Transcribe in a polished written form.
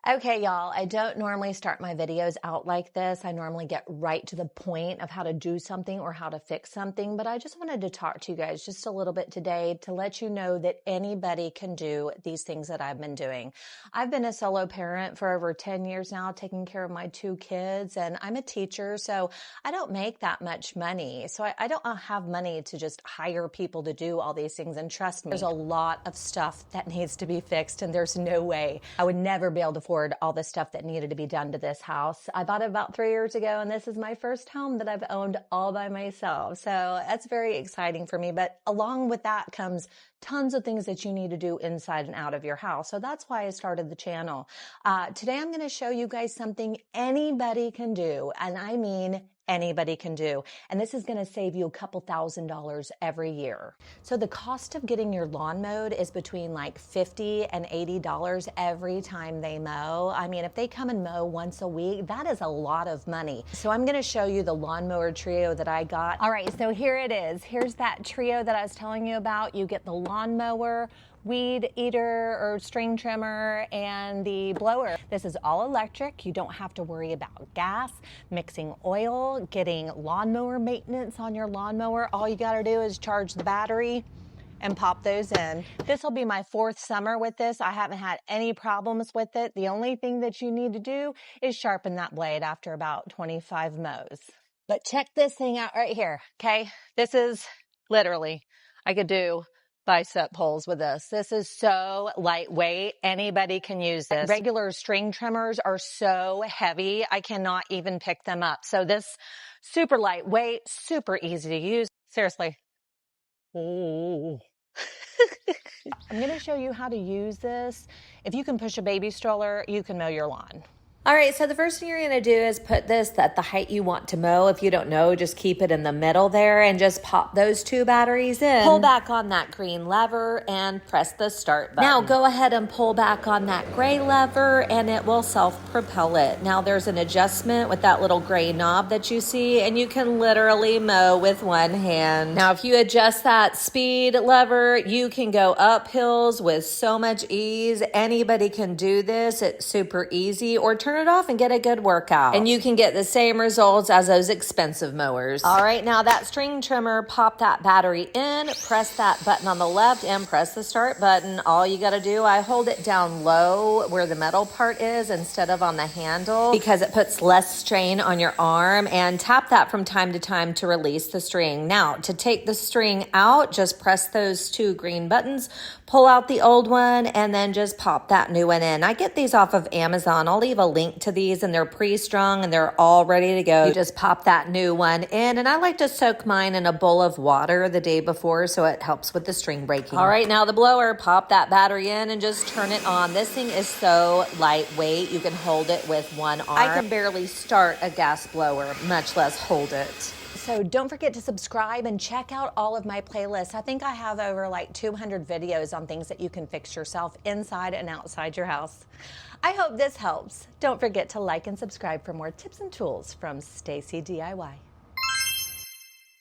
Okay, y'all, I don't normally start my videos out like this. I normally get right to the point of how to do something or how to fix something, but I just wanted to talk to you guys just a little bit today to let you know that anybody can do these things that I've been doing. I've been a solo parent for over 10 years now, taking care of my 2 kids, and I'm a teacher, so I don't make that much money. So I don't have money to just hire people to do all these things, and trust me, there's a lot of stuff that needs to be fixed, and there's no way I would never be able to afford all the stuff that needed to be done to this house. I bought it about 3 years ago, and this is my first home that I've owned all by myself. So that's very exciting for me. But along with that comes tons of things that you need to do inside and out of your house. So that's why I started the channel. Today, I'm going to show you guys something anybody can do. And I mean anybody can do. And this is going to save you a couple $1,000s every year. So the cost of getting your lawn mowed is between like $50 and $80 every time they mow. I mean, if they come and mow once a week, that is a lot of money. So I'm going to show you the lawnmower trio that I got. All right, so here it is. Here's that trio that I was telling you about. You get the lawnmower, weed eater or string trimmer, and the blower. This is all electric. You don't have to worry about gas, mixing oil, getting lawnmower maintenance on your lawnmower. All you gotta do is charge the battery and pop those in. This will be my 4th summer with this. I haven't had any problems with it. The only thing that you need to do is sharpen that blade after about 25 mows. But check this thing out right here, okay? This is literally, I could do bicep pulls with this. This is so lightweight. Anybody can use this. Regular string trimmers are so heavy, I cannot even pick them up. So this super lightweight, super easy to use. Seriously. Oh. I'm going to show you how to use this. If you can push a baby stroller, you can mow your lawn. All right, so the first thing you're gonna do is put this at the height you want to mow. If you don't know, just keep it in the middle there and just pop those 2 batteries in. Pull back on that green lever and press the start button. Now go ahead and pull back on that gray lever and it will self-propel it. Now there's an adjustment with that little gray knob that you see, and you can literally mow with one hand. Now if you adjust that speed lever, you can go up hills with so much ease. Anybody can do this. It's super easy. Or turn it off and get a good workout. And you can get the same results as those expensive mowers. All right, now that string trimmer, pop that battery in, press that button on the left and press the start button. All you gotta do, I hold it down low where the metal part is instead of on the handle because it puts less strain on your arm, and tap that from time to time to release the string. Now, to take the string out, just press those 2 green buttons, pull out the old one, and then just pop that new one in. I get these off of Amazon. I'll leave a link to these, and they're pre-strung and they're all ready to go. You just pop that new one in, and I like to soak mine in a bowl of water the day before so it helps with the string breaking. All right, now the blower, pop that battery in and just turn it on. This thing is so lightweight, you can hold it with one arm. I can barely start a gas blower, much less hold it. So don't forget to subscribe and check out all of my playlists. I think I have over like 200 videos on things that you can fix yourself inside and outside your house. I hope this helps. Don't forget to like and subscribe for more tips and tools from Stacy DIY.